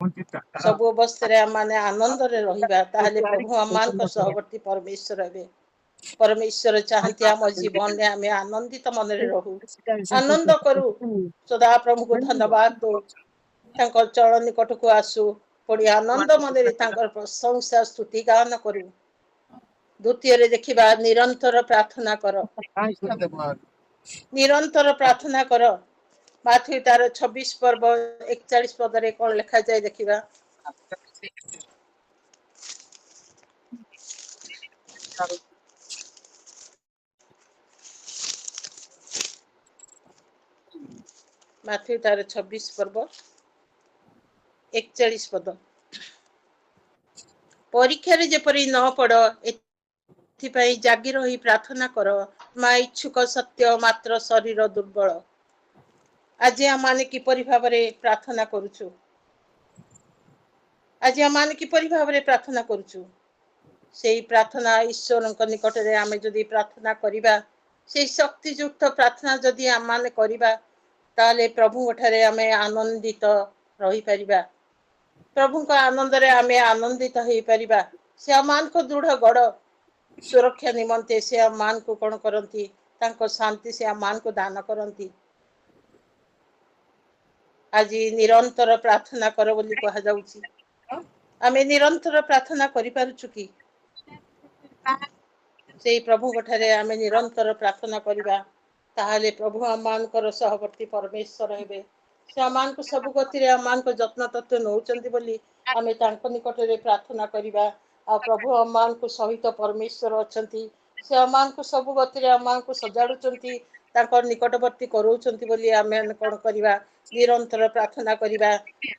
सब अवस्था आम मैंने आनंद रे रहिबा ताहले प्रभु आम सहवर्ती परमेश्वर हे। परमेश्वर चाहती आम जीवन में आम आनंदित मन रे रहू, आनंद करू, सदा प्रभु को धन्यवाद दो, चरण निकट को आसू, पड़ी आनंद मन रे प्रशंसा स्तुति गान करू। द्वितीय रे देखिबा निरंतर प्रार्थना कर, निरंतर प्रार्थना कर। माथ्यू तार 26 पर्व 41 पद रे कौन लिखा जाए देखिबा। माथ्यू तार 26 पर्व 41 पद। परीक्षा रे जेपरि न पड़ एथिपाई जागी रही प्रार्थना कर, मा इच्छुक सत्य मात्र शरीर दुर्बल। आज आम माने किपरि भाबरे प्रार्थना करूछु, आज आम माने किपरि भाबरे प्रार्थना करूछु। सेही प्रार्थना ईश्वर निकट रे आमे जदि प्रार्थना करिबा, सेही शक्तियुक्त प्रार्थना जदि आम माने करिबा, ताले प्रभु ठारे आमे आनंदित रही परिबा। प्रभु का आनंद रे आमे आनंदित होई परिबा। से आमान को दृढ़ गढ़ सुरक्षा निमंते से आमान को कौन करंती, तांको शांति से आमान को दान करंती। आज निरंतर प्रार्थना कर बोली कहा जाउची। आमे निरंतर प्रार्थना करि पारुछु कि सेही प्रभु ठारे आमे निरंतर प्रार्थना करिबा, ताहाले प्रभु आमानकर सहवर्ती परमेश्वर हेबे। से आमान को सब गति रे आमान को जत्न तत्व नौचंती बोली आमे तांको निकट रे प्रार्थना करिबा। आ प्रभु आमान को सहित परमेश्वर अछंती, से आमान को सब गति रे आमान को सजाडुचंती, तांकर निकटवर्ती करौचंती बोली आमे कोन करिबा, निरंतर प्रार्थना करिबा।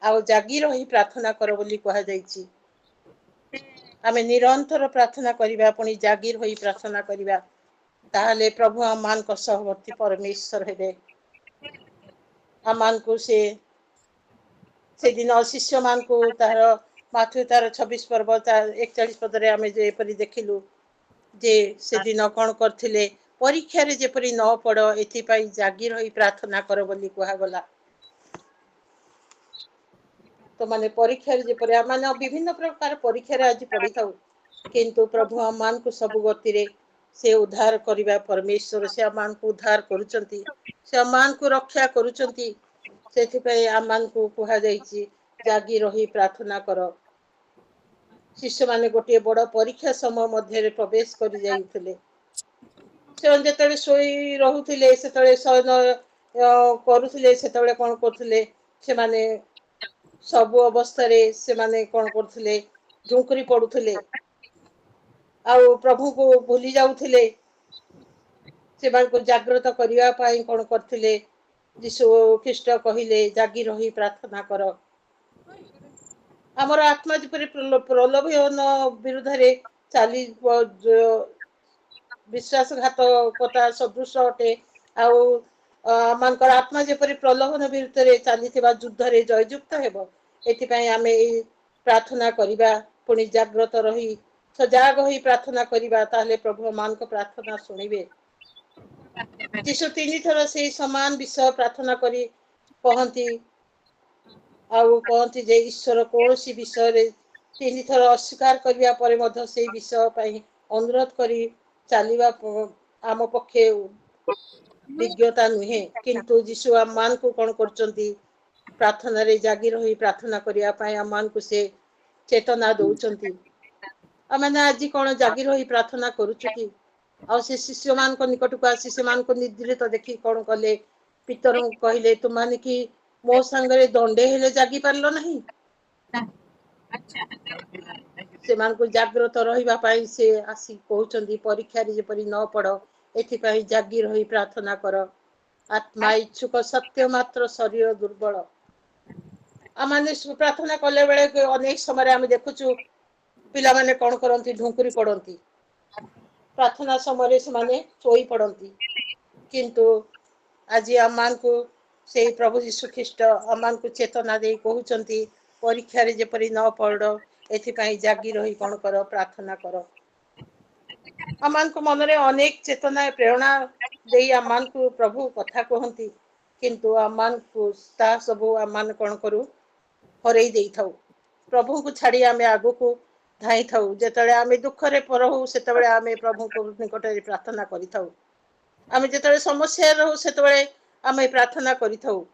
आ जागी रही प्रार्थना कर बोली कहा जाईची। आमे निरंतर प्रार्थना करिबा, पुनी जागी रही प्रार्थना करिबा, ताहले प्रभु आमान को सहवर्ती परमेश्वर हेबे। आमान को से दिन शिष्य मान को तार माथ्यू तार 26 पर्व 41 पद रे आमे जे परि देखिलु जे से दिन कोन करथिले, परीक्षा रे जे परि न पड़ एथि पई जागी रही प्रार्थना कर बोली कहा गला। तो माने परीक्षा रे जे परि माने विभिन्न प्रकार परीक्षा रे आज पढ़ी थाउ, किंतु प्रभु आमान को सब गति रे से उद्धार करिबा परमेश्वर, से आमान को उद्धार करूचंती, से आमान को रक्षा करूचंती। सेथि पई आमान को कहा जाईची जागी रही प्रार्थना कर। शिष्य माने गोटे बड़ परीक्षा समय मध्य रे प्रवेश करि जाइथिले। से जेतले सोई रहुथिले, सेतले शयन करूथिले, सेतले कोन करथिले, से माने सब अवस्था रे से माने कोन करथिले, झुंकरी पडुथिले, आ प्रभु को भूली जाउथिले। से मान को जागृत करिया पाई कोन करथिले, यीशु ख्रीष्ट कहिले जागी रही प्रार्थना कर। आमर आत्मा जेपरि प्रलोभन विरुद्ध रे चाली विश्वासघातकता सदृश अटे। आमर आत्मा जेपरि प्रलोभन विरुद्ध रे चलीथिबा युद्ध रे जययुक्त हेबो। एथिपई आमे प्रार्थना करिबा, पुनी जागृत रही सजाग होई प्रार्थना करिबा, ताहले प्रभु मान को प्रार्थना सुनिबे। यीशु 3 थर से समान विषय प्रार्थना करी कहती, कहती जे ईश्वर कौन सी विषय रे 3 थर अस्वीकार करिया परे मध्य से विषय पई अनुरोध करी चलिबा आम पक्षे विज्ञता नुहे, किंतु यीशु आम मान को कौन करचंती, प्रार्थना रे जागी रही प्रार्थना करिया पई आम मान को से चेतना दउचंती। आमे आज कौन जागी रही प्रार्थना करूछु कि आ से शिष्य मान को निकट को आसी से मान को निद्रित देखी कौन कले, पितर कहले तुम माने कि मो संगरे दंडे हेले जागी पारलो नहीं। से मान को जागृत रहिबा पाई से आसी कहउचंदी परीक्षा रे जेपरि न पड़ एथि पाई जागी रही प्रार्थना कर। आत्मा इच्छुक सत्य मात्र शरीर दुर्बल। आमाने प्रार्थना कले बेले अनेक समय आमे देखुछु पिला माने कौन करंती, ढुंकुरी पड़ंती। प्रार्थना समय से माने सोई पड़ती, किंतु आज आमान को से प्रभु यीशु ख्रीष्ट आमान को चेतना दे कहउचंती परीक्षा रे जेपरि न पड़ एथिपाई जागी रही कौन कर प्रार्थना कर। आमान को मन रे अनेक चेतना प्रेरणा दे आमान को प्रभु कथा कहती, किंतु आमान को ता सब आमान कौन करू हरई देई थाउ प्रभु को छाड़ी आमे आगु को धाई थाउ जेतले आमे दुखरे परहु सेतबेले आमे प्रभु को निकटरे प्रार्थना करि थाउ आमे जेतले समस्या रहु सेतबेले आमे प्रार्थना करि थाउ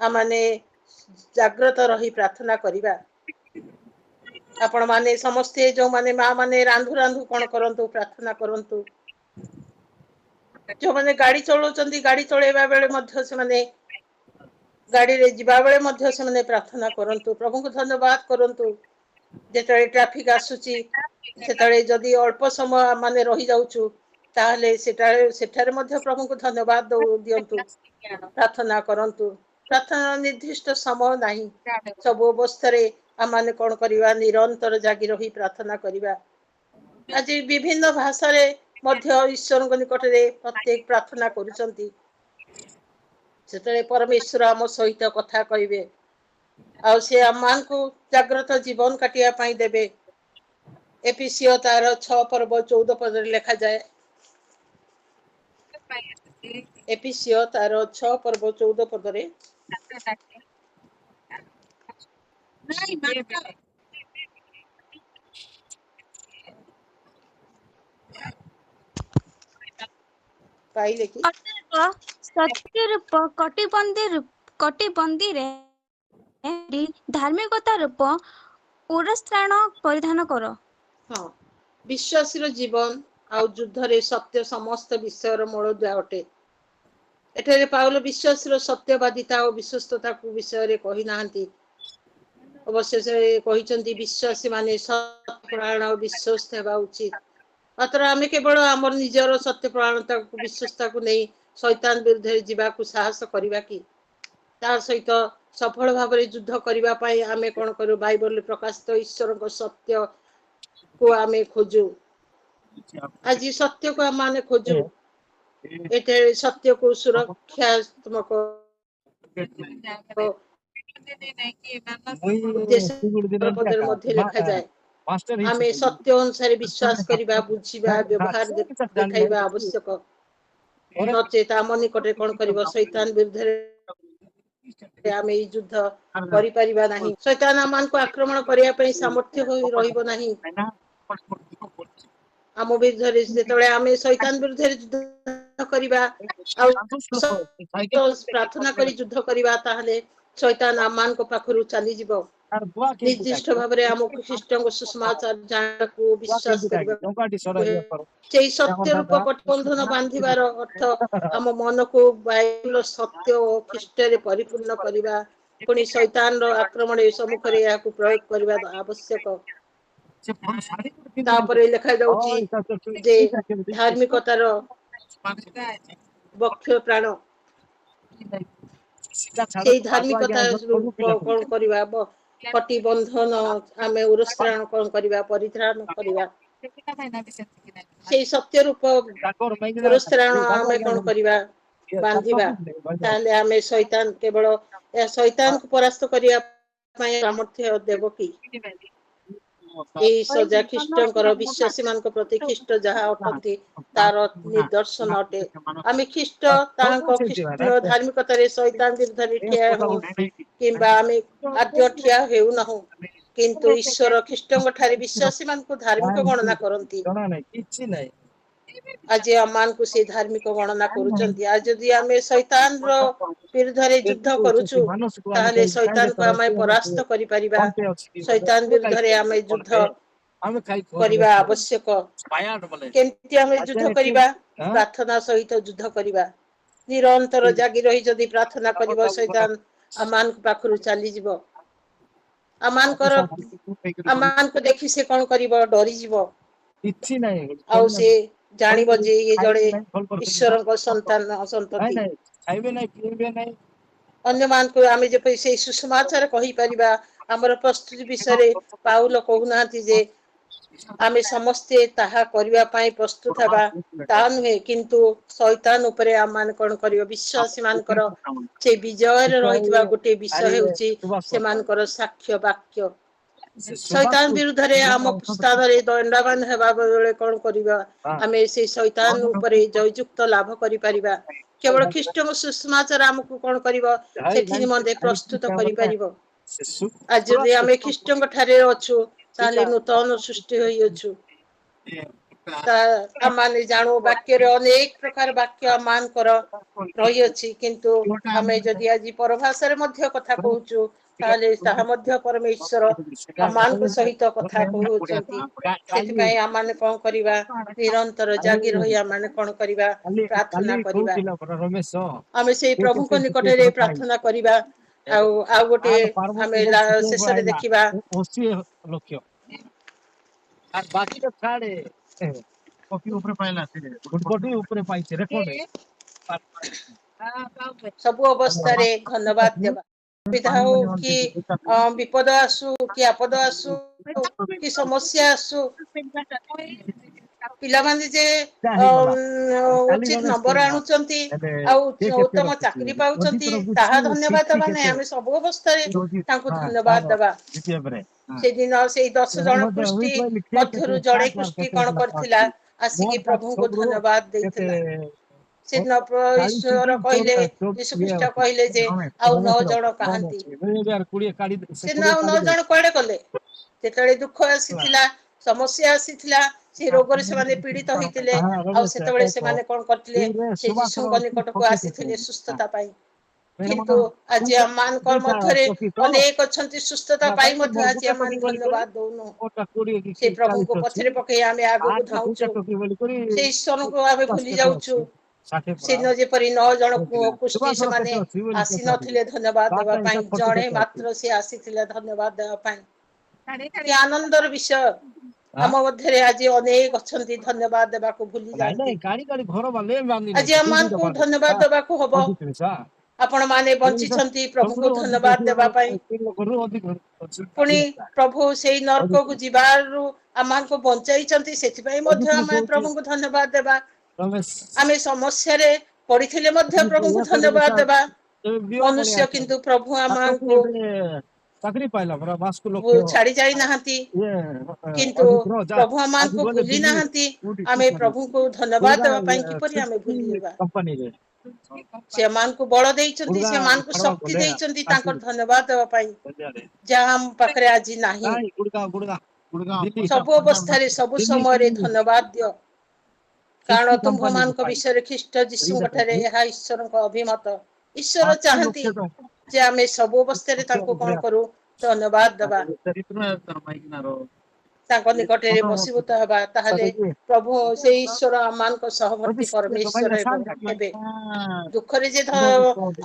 आमाने जागृत रही प्रार्थना करिबा आपण माने समस्ते जो माने माँ माने रांधु रांधु कौन करंतु प्रार्थना करंतु जो माने गाड़ी चलाउचंदी गाड़ी चलेबा बेले मध्य से माने गाड़ी रे जिबा बेले मध्य से माने प्रार्थना करंतु प्रभु को धन्यवाद करंतु जेतले ट्रैफिक आसुची सेतले जदी अल्प समय माने रही जाउचु ताहले सेठारे मध्य प्रभु को धन्यवाद दियंतु प्रार्थना करंतु प्रार्थना निर्दिष्ट समय नहीं सब अवस्था रे आमाने कौन करिवा निरंतर जागी रही प्रार्थना करिवा आज विभिन्न भाषा रे मध्य ईश्वर को निकट रे प्रत्येक प्रार्थना करूचंती सेतले परमेश्वर आम सहित कथा कहिबे आ से आमान को जागृत जीवन काटिया पाई देबे एपीसीओ तार 6 पर्व 14 पद रे लिखा जाए एपीसीओ तार 6 पर्व 14 पद रे पाइले कि सत्य रूप कटिबंदी रे धार्मिकता रूप उरस्त्राण परिधान कर हाँ विश्वासी रो जीवन आउ युद्ध रे सत्य समस्त विषय रो मूलदुआ अटे एठारे पाउल विश्वासी रो सत्यवादिता और विश्वस्तता को विषय रे कहि नाहंती अवश्य से कहिचंती विश्वासी माने सत्यप्राण और विश्वस्त हेबा उचित मात्र आमे केवल आमर निजर सत्यप्राणता को विश्वस्तता को नहीं शैतान विरुद्ध रे जीवा को साहस करिवा कि तार सहित सफल भाव में युद्ध करबा पई आमे कोन करू बाइबल प्रकाशित ईश्वर को सत्य को आमे खोजू आज सत्य को आमे खोजू एते सत्य को सुरक्षात्मक पदर मध्य लिखा जाए आमे सत्य अनुसार विश्वास करिबा बुझिबा व्यवहार देखाइबा आवश्यक नचेत आम निकटे कोन करिबो शैतान विरुद्ध आमे युद्ध करि परिबा नाही शैतान आमान को आक्रमण करिया पई सामर्थ्य होई रहिबो नाही आम विरुद्ध रे जेतबे आमे शैतान विरुद्ध युद्ध करिबा आ प्रार्थना करी युद्ध करिबा ताहले शैतान आमान को पाखरु चली जिवो निर्दिष्ट भाव में आम ख्रीष्ट सुसमाचार जानकु विश्वास करिबा सेई सत्य रूप कटबंधन बांधिबार अर्थ आम मन को बाइबल सत्य और ख्रीष्ट रे परिपूर्ण करिबा पुनी शैतान रो आक्रमण सम्मुख रे याकु प्रयोग करिबा आवश्यक तापरे लिखा जाउची जे धार्मिकतार बक्ष प्राण सेई धार्मिकता रूप कोन करिबा कटिबंधन आमे उरस्त्राण कोन करिबा परित्राण करिबा सेई सत्य रूप उरस्त्राण आमे कोन करिबा बांधिबा ताले आमे शैतान केवल शैतान को परास्त करिया पई सामर्थ्य देबो की एई सजा ख्रीष्टंकर विश्वासी मान को प्रति ख्रीष्ट जहा अटंती तार निदर्शन अटे आमे ख्रीष्ट तांको ख्रीष्ट धार्मिकता रे शैतान विरुद्ध रे ठिया हो किंबा आमे आद्य ठिया हेउ नहु किंतु ईश्वर ख्रीष्टंक ठारे विश्वासी मान को धार्मिक गणना करंती आज अमान को से धार्मिक गणना करूचंती आज यदि आमे शैतान रो विरुद्ध रे युद्ध करूछु ताहले शैतान को आमे परास्त करि परिबा शैतान विरुद्ध रे आमे युद्ध करिबा आवश्यक केमति आमे युद्ध करिबा प्रार्थना सहित युद्ध करिबा निरंतर जागी रही जदि प्रार्थना करिबो शैतान अमान को पाखरु चली जिवो अमान को देखि से कोन करिवो डरी जिवो किछि नाही आउ से जानिबो जे ये जड़े ईश्वर को संतान संतति खाइबे नाही पीबे नाही अन्य मान को आमे जे पैसे सुसमाचार कहि परिबा हमर प्रस्तुति विषय पाउल कहूनाथि जे आमे समस्ते ताहा करिबा पई प्रस्तुत हबा ता नुहे किंतु शैतान उपरे आमान कोन करियो विश्वासी मानकर से विजय रे रहितबा गोटे विषय हेउची से मानकर साक्ष्य वाक्य शैतान विरुद्ध रे आम स्थान रे दंडवान हेबा बेले कोन करिबा आमे से शैतान ऊपर जययुक्त लाभ करि परिबा केवल ख्रीष्टक सुसमाचार हमकु कोन करिवो सेथि निमंते प्रस्तुत करि परिबो आज जे आमे ख्रीष्टक ठारे अछु ताले नूतन सृष्टि होई अछु आमाने जानो वाक्य रे अनेक प्रकार वाक्य मान कर रही अछि किंतु आमे जदि आज परभाषा रे मध्य कथा कहूचु ताले ताहा मध्य परमेश्वर आमान को सहित कथा कहउचंती सेति पय आमाने कोन करिवा निरंतर जागी रही आमाने कोन करिवा प्रार्थना करिवा आमे सेई प्रभु को निकट रे प्रार्थना करिवा आ गोटे आमे शेष रे देखिबा बाकी तो छाड़े कॉपी ऊपर पाइला से गुडगोटी ऊपर पाई से रेकॉर्ड सब अवस्था रे धन्यवाद देबा सुविधा हो कि विपद आसु कि आपद आसु कि समस्या आसु पिला माने जे उचित नंबर आनुचंती आ उत्तम चाकरी पाउचंती ताहा धन्यवाद देबा नै आमे सब अवस्था रे तांको धन्यवाद देबा से दिन से 10 जन कुष्टी मध्यरु जड़े कुष्टी कोन करथिला आसिकी प्रभु को धन्यवाद देथिला से न ईश्वर कहले यीशु ख्रीष्ट कहले जे आ 9 जन कहांती से 9 जन कोडे कले जेतले दुख आसीथिला समस्या आसीथिला से रोग रे से माने पीड़ित होइतिले आ सेतबेले से माने कोन करथिले से यीशु को निकट को आसीथिले सुस्थता पाई किंतु आज मान कर मध्यरे अनेक अछंती सुस्थता पाई मध्य आज मान धन्यवाद दोनो से प्रभु को पछरे पके आमे आगो को धाउचु से ईश्वर को आमे भूली जाउचु से न जे परि 9 जन कुष्टी से माने आसी नथिले धन्यवाद देबा पाई जणे मात्र से आसीथिले धन्यवाद देबा पाई कि आनंदर विषय हम मध्यरे आज अनेक अछंती धन्यवाद देबा को भूली जाती आज मान को धन्यवाद देबा को हबो आपण माने बंची छंती प्रभु को धन्यवाद देबा पाई पुनी प्रभु सेई नरक को जीवारु आमान को बंचाई छंती सेति पई मध्य आमे प्रभु को धन्यवाद देबा आमे समस्या रे पड़िथिले मध्य प्रभु को धन्यवाद देबा मनुष्य किंतु प्रभु आमान को चाकरी पाइला बरा बास को लोग छाड़ी जाई नहांती किंतु प्रभु आमान को भूली नहांती आमे प्रभु को धन्यवाद देबा पाई कि परि आमे भूलीबा कंपनी रे से मान को बळ देइचंती से मान को शक्ति देइचंती तांकर धन्यवाद देबा पाई जा हम पकरे आज नाही सब अवस्था रे सब समय रे धन्यवाद दियो कारण तुम मान को विषय ख्रीष्ट यीशु गठरे यहा ईश्वर को अभिमत ईश्वर चाहंती जे हमें सब अवस्था रे तांको कोन करू धन्यवाद देबा तांको निकटे रे बसीभूत हेबा ताहाले प्रभु से ईश्वर आमान को सहवर्ती परमेश्वर हेबे दुख रे जे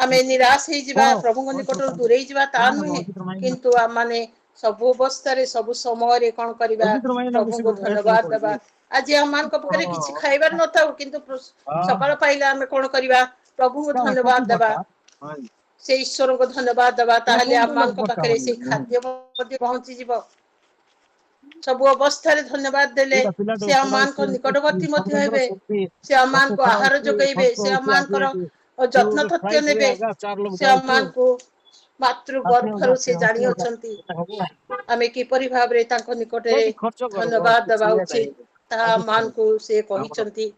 हमें निराश हे जिबा प्रभु को निकट दूरेई जिबा ता नुहे किंतु आमाने सब अवस्था रे सब समय रे कोन करिबा प्रभु को धन्यवाद देबा आज आमान को पकरे किछि खाइबार न थाउ किंतु सकाळ पाइला हमें कोन करिबा प्रभु को धन्यवाद देबा से ईश्वर को धन्यवाद देबा ताहाले आमान को पकरे से खाद्य मध्ये पहुंची जिवो सब अवस्था रे धन्यवाद देले से आमान को निकटवर्ती मध्ये हेबे से आमान को आहार जोगैबे से आमान को जत्न तथ्य नेबे से आमान को मातृ गर्भरु से जानि अछंती आमे कि परि भाव रे तांको निकट रे धन्यवाद देबा उचित ता मान को से कहिचंती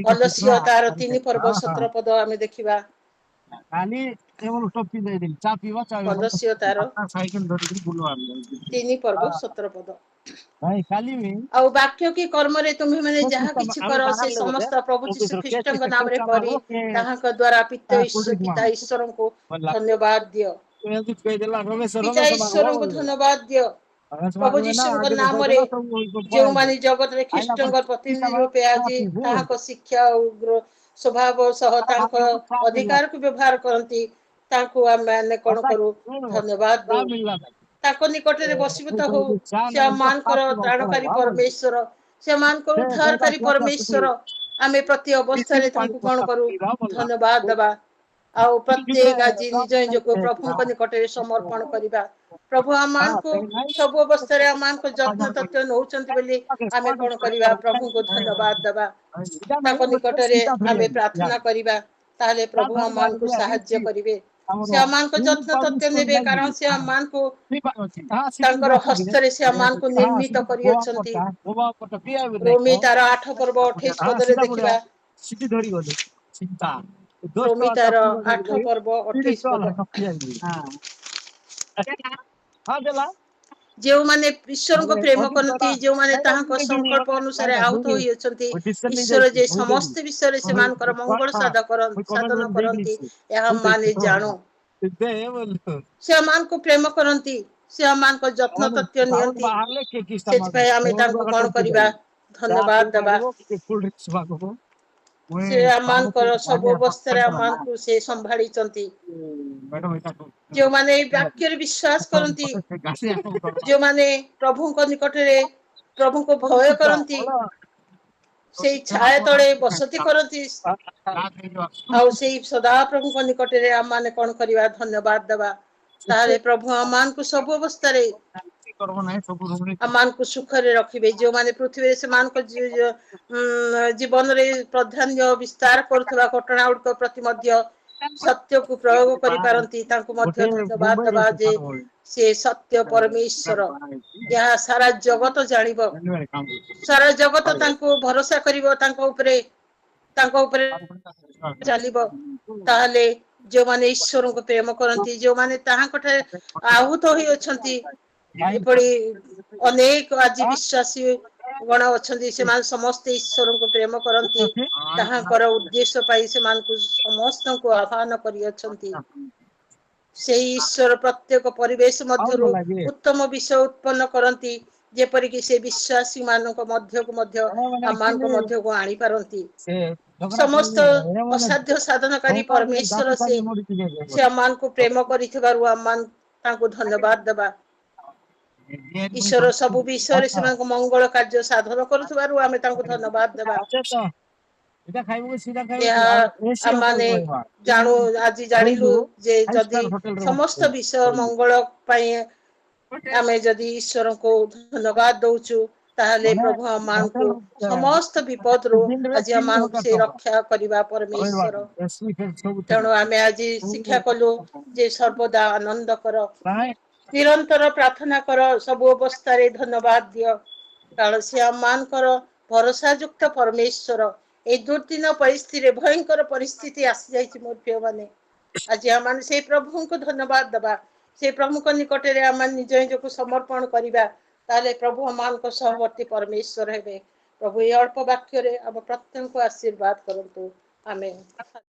अलस्य तार 3 पर्व 17 पद आमे देखिबा खाली केवल टॉपी दे दिल चा पीवा चा अलस्य तार साइकिल धरि बुलवा 3 पर्व 17 पद भाई खाली में औ वाक्य की कर्म रे तुम्ही माने जहा किछि करो से समस्त प्रभु यीशु ख्रीष्ट के नाम रे करी ताहा के द्वारा पिता ईश्वर को धन्यवाद दियो ईश्वर को धन्यवाद दियो प्रभु यीशु के नाम रे जे माने जगत रे ख्रीष्ट के प्रतिनिधि रूपे आज ताहा को शिक्षा उग्र स्वभाव सह ताको अधिकार को व्यवहार करंती ताको आमे कोन करू धन्यवाद दो ताको निकट रे बसीभूत हो से मान कर त्राणकारी परमेश्वर से मान कर उद्धारकारी परमेश्वर आमे प्रति अवस्था रे ताको कोन करू धन्यवाद देबा आ प्रत्येक आज निज निज को प्रभु को निकट रे समर्पण करिबा प्रभु आमान को सब अवस्था रे आमान को जत्न तथ्य नउचंती बेली आमे कोन करिबा प्रभु को धन्यवाद देबा ताको निकट रे आमे प्रार्थना करिबा ताले प्रभु आमान को सहाय्य करिवे से मान को जत्न तथ्य नेबे कारण से मान को तांकर हस्तरे से मान को निर्मित करी अछंती रोमी तार 8 पर्व 28 पद रे देखिबा सिटी धरी गले चिंता रोमी तार 8 पर्व 28 पद हाँ देला जो माने ईश्वर को प्रेम करती जो माने ताहा को संकल्प अनुसार आहुत होई अछंती ईश्वर जे समस्त विषय से मान कर मंगल साधन करंती या माने जानो से मान को प्रेम करंती से मान को जत्न तथ्य नियंती सेति पय आमे तांको कोन करिबा धन्यवाद देबा से मान कर सब अवस्था रे मान को से संभाળી चंती जो माने वाक्य रे विश्वास करंती जो माने प्रभु को निकट रे प्रभु को भय करंती से छाया तळे बसती करंती आ से सदा प्रभु को निकट रे हम माने कोन करिबा धन्यवाद देबा तारे प्रभु आमान को सब अवस्था रे आमान को सुख रे रखिबे जो माने पृथ्वी से मान को जीवन रे प्राधान्य विस्तार करथबा घटना उडक प्रति मध्य सत्य को प्रयोग करि पारंती तांको मध्य धन्यवाद देबा जे से सत्य परमेश्वर या सारा जगत जानिबो सारा जगत तांको भरोसा करिवो तांको ऊपर चलिबो ताले जो माने ईश्वर को प्रेम करंती जो माने ताहा कठे आहुत होई अछंती एपड़ी अनेक आज विश्वासी गण अछंती से मान समस्त ईश्वर को प्रेम करंती ताहा कर उद्देश्य पाई से मान को समस्त को आह्वान करि अछंती से ईश्वर प्रत्येक परिवेश मध्य उत्तम विषय उत्पन्न करंती जेपरि कि से विश्वासी मान को मध्य आमान को मध्य को आनी पारंती समस्त असाध्य साधनकारी परमेश्वर से आमान को प्रेम करिथिबारु आमान तांको धन्यवाद देबा ईश्वर सब विषय से मान को मंगल कार्य साधन करुथिबारु आमे तांको धन्यवाद देबा आमाने जानो आज जानिलु जे जदि समस्त विषय मंगल पाए आमे जदि ईश्वर को धन्यवाद दउचु ताहले प्रभु आमान को समस्त विपद रो आज आमान से रक्षा करिबा परमेश्वर तेणु आमे आज शिक्षा कलु जे सर्वदा आनंद कर निरंतर प्रार्थना कर सब अवस्था रे धन्यवाद दियो कारण से आमान कर भरोसा युक्त परमेश्वर ए दुर्दिन परिस्थिति रे भयंकर परिस्थिति आसी जाई मोर प्रिय माने आज आमान से प्रभु को धन्यवाद दबा से प्रभु को निकट रे आमान निज को समर्पण करिबा ताले प्रभु आमान को सहवर्ती परमेश्वर हेबे प्रभु ए अल्प वाक्य रे अब प्रत्येक को आशीर्वाद करंतु आमेन।